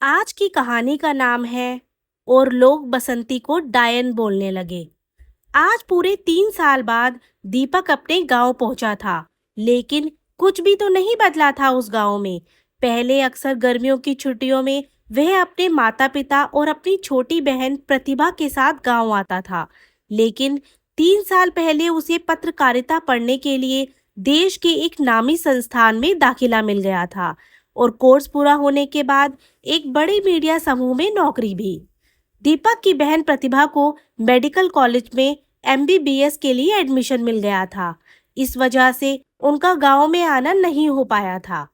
आज की कहानी का नाम है और लोग बसंती को डायन बोलने लगे। आज पूरे 3 साल बाद दीपक अपने गांव पहुंचा था, लेकिन कुछ भी तो नहीं बदला था उस गांव में। पहले अक्सर गर्मियों की छुट्टियों में वह अपने माता पिता और अपनी छोटी बहन प्रतिभा के साथ गांव आता था। लेकिन 3 साल पहले उसे पत्रकारिता पढ़ने के लिए देश के एक नामी संस्थान में दाखिला मिल गया था और कोर्स पूरा होने के बाद एक बड़े मीडिया समूह में नौकरी भी। दीपक की बहन प्रतिभा को मेडिकल कॉलेज में एमबीबीएस के लिए एडमिशन मिल गया था। इस वजह से उनका गांव में आना नहीं हो पाया था।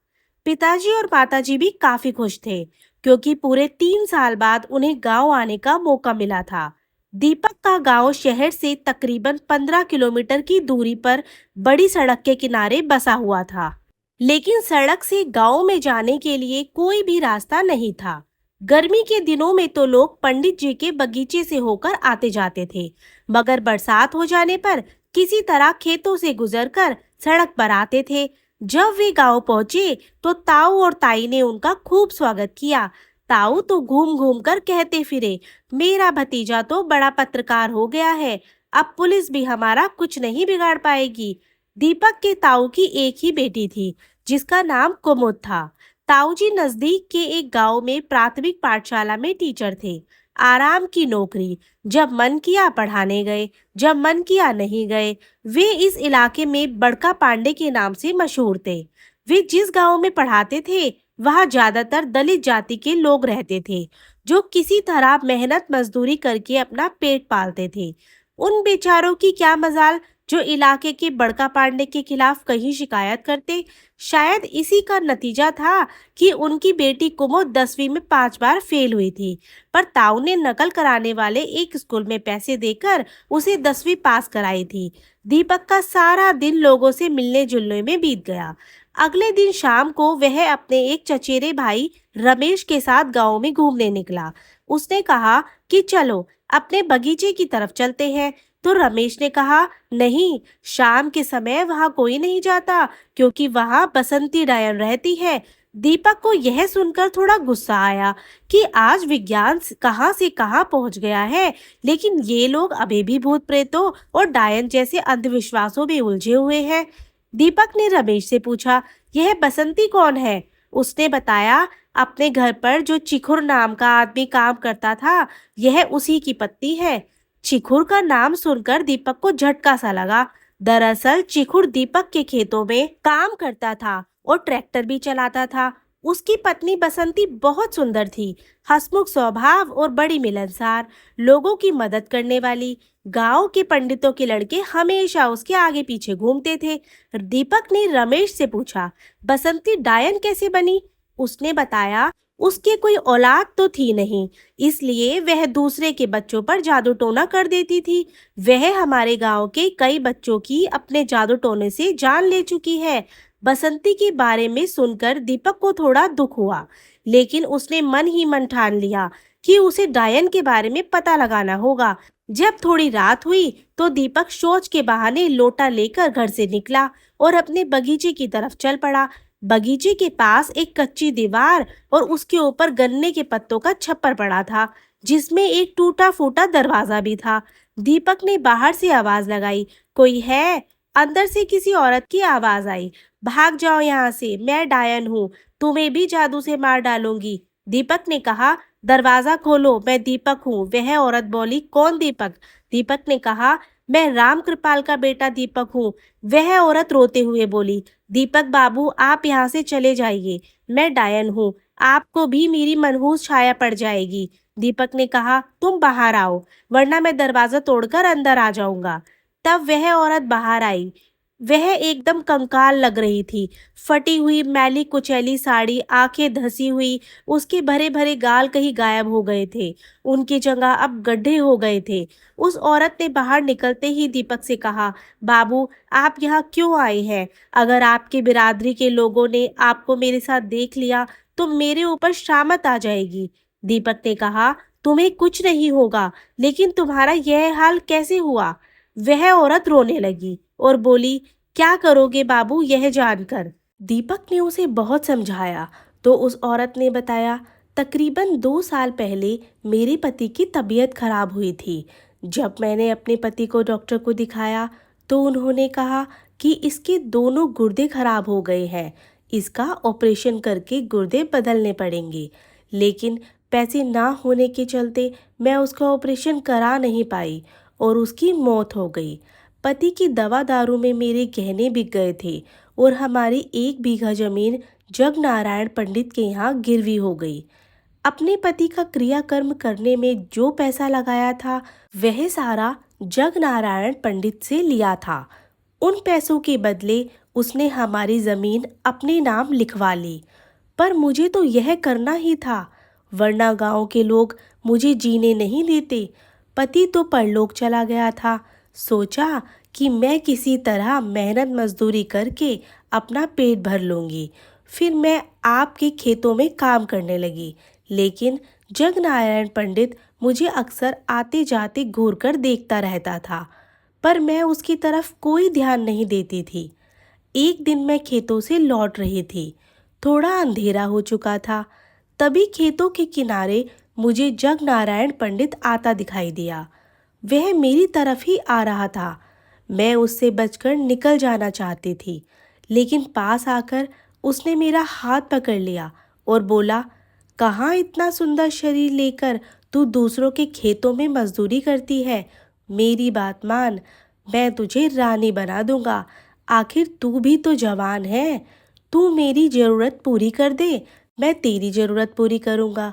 पिताजी और माताजी भी काफी खुश थे, क्योंकि पूरे 3 साल बाद उन्हें गांव आने का मौका मिला था। दीपक का गांव शहर से तकरीबन 15 किलोमीटर की दूरी पर बड़ी सड़क के किनारे बसा हुआ था। लेकिन सड़क से गांव में जाने के लिए कोई भी रास्ता नहीं था। गर्मी के दिनों में तो लोग पंडित जी के बगीचे से होकर आते जाते थे, मगर बरसात हो जाने पर किसी तरह खेतों से गुजरकर सड़क पर आते थे। जब वे गांव पहुंचे तो ताऊ और ताई ने उनका खूब स्वागत किया। ताऊ तो घूम घूम कर कहते फिरे, मेरा भतीजा तो बड़ा पत्रकार हो गया है, अब पुलिस भी हमारा कुछ नहीं बिगाड़ पाएगी। दीपक के ताऊ की एक ही बेटी थी, जिसका नाम कुमुद था। ताऊ जी नजदीक के एक गांव में प्राथमिक पाठशाला में टीचर थे। आराम की नौकरी, जब मन किया पढ़ाने गए, जब मन किया नहीं गए। वे इस इलाके में बड़का पांडे के नाम से मशहूर थे। वे जिस गांव में पढ़ाते थे वहां ज्यादातर दलित जाति के लोग रहते थे, जो किसी तरह मेहनत मजदूरी करके अपना पेट पालते थे। उन बेचारों की क्या मजाल जो इलाके के बड़का पांडे के खिलाफ कहीं शिकायत करते। शायद इसी का नतीजा था कि उनकी बेटी कुमुद 10वीं में 5 बार फेल हुई थी, पर ताऊ ने नकल कराने वाले एक स्कूल में पैसे देकर उसे 10वीं पास कराई थी। दीपक का सारा दिन लोगों से मिलने जुलने में बीत गया। अगले दिन शाम को वह अपने एक चचेरे भाई रमेश के साथ गांव में घूमने निकला। उसने कहा कि चलो अपने बगीचे की तरफ चलते हैं। तो रमेश ने कहा, नहीं, शाम के समय वहां कोई नहीं जाता, क्योंकि वहां बसंती डायन रहती है। दीपक को यह सुनकर थोड़ा गुस्सा आया कि आज विज्ञान कहां से कहां पहुंच गया है, लेकिन ये लोग अभी भी भूत प्रेतों और डायन जैसे अंधविश्वासों में उलझे हुए हैं। दीपक ने रमेश से पूछा, यह बसंती कौन है? उसने बताया, अपने घर पर जो चिखुर नाम का आदमी काम करता था, यह उसी की पत्नी है। चिखुर का नाम सुनकर दीपक को झटका सा लगा। दरअसल चिखुर दीपक के खेतों में काम करता था और ट्रैक्टर भी चलाता था। उसकी पत्नी बसंती बहुत सुंदर थी, हंसमुख स्वभाव और बड़ी मिलनसार, लोगों की मदद करने वाली। गांव के पंडितों के लड़के हमेशा उसके आगे पीछे घूमते थे। दीपक ने रमेश से पूछा, बसंती डायन कैसे बनी? उसने बताया, उसके कोई औलाद तो थी नहीं, इसलिए वह दूसरे के बच्चों पर जादू टोना कर देती थी। वह हमारे गांव के कई बच्चों की अपने जादू टोने से जान ले चुकी है। बसंती के बारे में सुनकर दीपक को थोड़ा दुख हुआ, लेकिन उसने मन ही मन ठान लिया कि उसे डायन के बारे में पता लगाना होगा। जब थोड़ी रात हुई तो दीपक शौच के बहाने लोटा लेकर घर से निकला और अपने बगीचे की तरफ चल पड़ा। बगीचे के पास एक कच्ची दीवार और उसके ऊपर गन्ने के पत्तों का छप्पर पड़ा था, जिसमें एक टूटा फूटा दरवाजा भी था। दीपक ने बाहर से आवाज लगाई, कोई है? अंदर से किसी औरत की आवाज आई, भाग जाओ यहाँ से, मैं डायन हूँ, तुम्हें भी जादू से मार डालूंगी। दीपक ने कहा, दरवाजा खोलो, मैं दीपक हूँ। वह औरत बोली, कौन दीपक? दीपक ने कहा, मैं राम कृपाल का बेटा दीपक हूँ। वह औरत रोते हुए बोली, दीपक बाबू, आप यहाँ से चले जाइए, मैं डायन हूँ, आपको भी मेरी मनहूस छाया पड़ जाएगी। दीपक ने कहा, तुम बाहर आओ, वरना मैं दरवाजा तोड़कर अंदर आ जाऊंगा। तब वह औरत बाहर आई। वह एकदम कंकाल लग रही थी, फटी हुई मैली कुचैली साड़ी, आंखें धसी हुई, उसके भरे भरे गाल कहीं गायब हो गए थे, उनकी जगह अब गड्ढे हो गए थे। उस औरत ने बाहर निकलते ही दीपक से कहा, बाबू, आप यहाँ क्यों आए हैं? अगर आपकी बिरादरी के लोगों ने आपको मेरे साथ देख लिया तो मेरे ऊपर शामत आ जाएगी। दीपक ने कहा, तुम्हें कुछ नहीं होगा, लेकिन तुम्हारा यह हाल कैसे हुआ? वह औरत रोने लगी और बोली, क्या करोगे बाबू यह जानकर? दीपक ने उसे बहुत समझाया तो उस औरत ने बताया, तकरीबन 2 साल पहले मेरे पति की तबीयत खराब हुई थी। जब मैंने अपने पति को डॉक्टर को दिखाया तो उन्होंने कहा कि इसके दोनों गुर्दे खराब हो गए हैं, इसका ऑपरेशन करके गुर्दे बदलने पड़ेंगे। लेकिन पैसे ना होने के चलते मैं उसका ऑपरेशन करा नहीं पाई और उसकी मौत हो गई। पति की दवा दारू में मेरे गहने बिक गए थे और हमारी 1 बीघा जमीन जगनारायण पंडित के यहाँ गिरवी हो गई। अपने पति का क्रियाकर्म करने में जो पैसा लगाया था वह सारा जगनारायण पंडित से लिया था। उन पैसों के बदले उसने हमारी जमीन अपने नाम लिखवा ली। पर मुझे तो यह करना ही था, वरना गांव के लोग मुझे जीने नहीं देते। पति तो परलोक चला गया था। सोचा कि मैं किसी तरह मेहनत मजदूरी करके अपना पेट भर लूंगी। फिर मैं आपके खेतों में काम करने लगी। लेकिन जगनारायण पंडित मुझे अक्सर आते जाते घूर कर देखता रहता था, पर मैं उसकी तरफ कोई ध्यान नहीं देती थी। एक दिन मैं खेतों से लौट रही थी। थोड़ा अंधेरा हो चुका था। तभी खेतों के किनारे मुझे जगनारायण पंडित आता दिखाई दिया। वह मेरी तरफ ही आ रहा था। मैं उससे बचकर निकल जाना चाहती थी, लेकिन पास आकर उसने मेरा हाथ पकड़ लिया और बोला, कहाँ इतना सुंदर शरीर लेकर तू दूसरों के खेतों में मजदूरी करती है? मेरी बात मान, मैं तुझे रानी बना दूंगा। आखिर तू भी तो जवान है। तू मेरी ज़रूरत पूरी कर दे, मैं तेरी ज़रूरत पूरी करूंगा।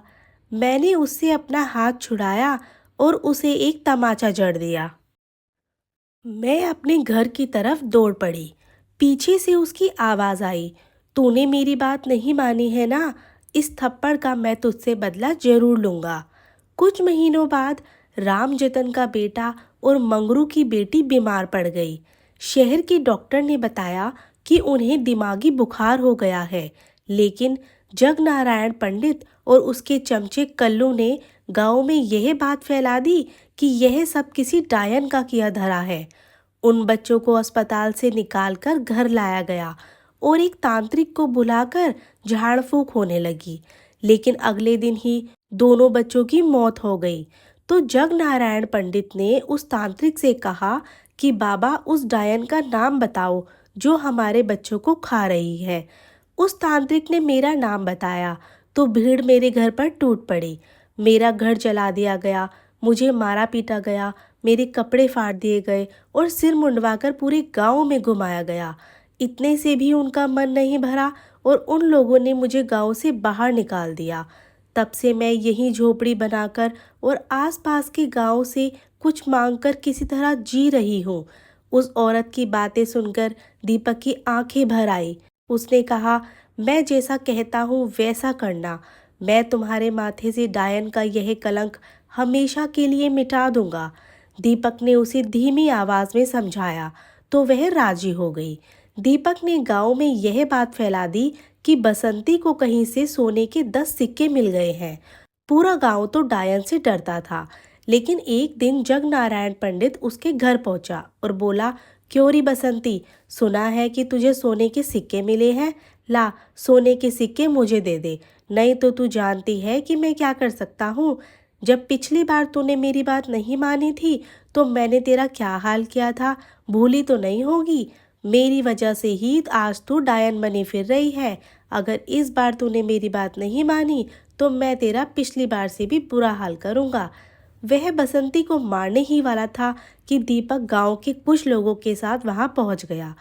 मैंने उससे अपना हाथ छुड़ाया और उसे एक तमाचा जड़ दिया। मैं अपने घर की तरफ दौड़ पड़ी। पीछे से उसकी आवाज़ आई, तूने मेरी बात नहीं मानी है ना? इस थप्पड़ का मैं तुझसे बदला जरूर लूँगा। कुछ महीनों बाद राम जतन का बेटा और मंगरू की बेटी बीमार पड़ गई। शहर के डॉक्टर ने बताया कि उन्हें दिमागी बुखार हो गया है, लेकिन जगनारायण पंडित और उसके चमचे कल्लू ने गांव में यह बात फैला दी कि यह सब किसी डायन का किया धरा है। उन बच्चों को अस्पताल से निकालकर घर लाया गया और एक तांत्रिक को बुलाकर झाड़ फूक होने लगी। लेकिन अगले दिन ही दोनों बच्चों की मौत हो गई। तो जगनारायण पंडित ने उस तांत्रिक से कहा कि बाबा, उस डायन का नाम बताओ जो हमारे बच्चों को खा रही है। उस तांत्रिक ने मेरा नाम बताया तो भीड़ मेरे घर पर टूट पड़ी। मेरा घर जला दिया गया, मुझे मारा पीटा गया, मेरे कपड़े फाड़ दिए गए और सिर मुंडवाकर पूरे गांव में घुमाया गया। इतने से भी उनका मन नहीं भरा और उन लोगों ने मुझे गांव से बाहर निकाल दिया। तब से मैं यहीं झोपड़ी बनाकर और आसपास के गांव से कुछ मांगकर किसी तरह जी रही हूँ। उस औरत की बातें सुनकर दीपक की आंखें भर आई। उसने कहा, मैं जैसा कहता हूँ वैसा करना। मैं तुम्हारे माथे से डायन का यह कलंक हमेशा के लिए मिटा दूंगा। दीपक ने उसे धीमी आवाज में समझाया तो वह राजी हो गई। दीपक ने गांव में यह बात फैला दी कि बसंती को कहीं से सोने के 10 सिक्के मिल गए हैं। पूरा गांव तो डायन से डरता था। लेकिन एक दिन जगनारायण पंडित उसके घर पहुंचा और बोला, क्यों री बसंती, सुना है कि तुझे सोने के सिक्के मिले हैं। ला, सोने के सिक्के मुझे दे दे, नहीं तो तू जानती है कि मैं क्या कर सकता हूँ। जब पिछली बार तूने मेरी बात नहीं मानी थी तो मैंने तेरा क्या हाल किया था, भूली तो नहीं होगी। मेरी वजह से ही आज तू डायन बनी फिर रही है। अगर इस बार तूने मेरी बात नहीं मानी तो मैं तेरा पिछली बार से भी बुरा हाल करूँगा। वह बसंती को मारने ही वाला था कि दीपक गांव के कुछ लोगों के साथ वहां पहुंच गया।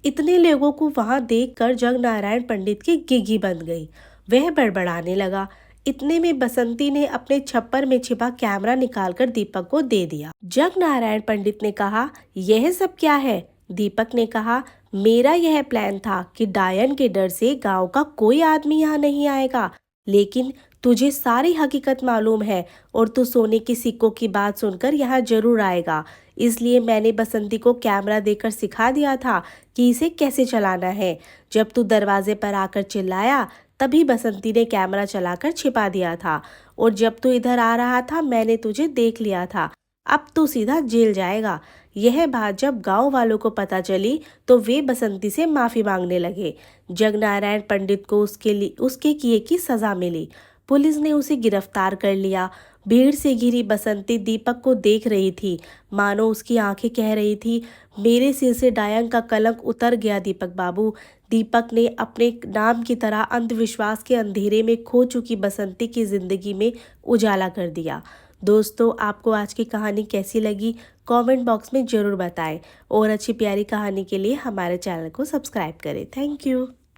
इतने लोगों को वहां देखकर जगनारायण पंडित की गिगी बंद गई। वह बड़बड़ाने लगा। इतने में बसंती ने अपने छप्पर में छिपा कैमरा निकालकर दीपक को दे दिया। जगनारायण पंडित ने कहा, यह सब क्या है? दीपक ने कहा, मेरा यह प्लान था कि डायन के डर से गांव का कोई आदमी यहाँ नहीं आएगा, लेकिन तुझे सारी हकीकत मालूम है और तू सोने के सिक्कों की बात सुनकर यहाँ जरूर आएगा। इसलिए मैंने बसंती को कैमरा देकर सिखा दिया था कि इसे कैसे चलाना है। जब तू दरवाजे पर आकर चिल्लाया तभी बसंती ने कैमरा चलाकर छिपा दिया था और जब तू इधर आ रहा था मैंने तुझे देख लिया था। अब तू सीधा जेल जाएगा। यह बात जब गांव वालों को पता चली तो वे बसंती से माफ़ी मांगने लगे। जगनारायण पंडित को उसके किए की सज़ा मिली। पुलिस ने उसे गिरफ्तार कर लिया। भीड़ से घिरी बसंती दीपक को देख रही थी, मानो उसकी आंखें कह रही थी, मेरे सिर से डायन का कलंक उतर गया दीपक बाबू। दीपक ने अपने नाम की तरह अंधविश्वास के अंधेरे में खो चुकी बसंती की जिंदगी में उजाला कर दिया। दोस्तों, आपको आज की कहानी कैसी लगी कमेंट बॉक्स में ज़रूर बताएं और अच्छी प्यारी कहानी के लिए हमारे चैनल को सब्सक्राइब करें। Thank you.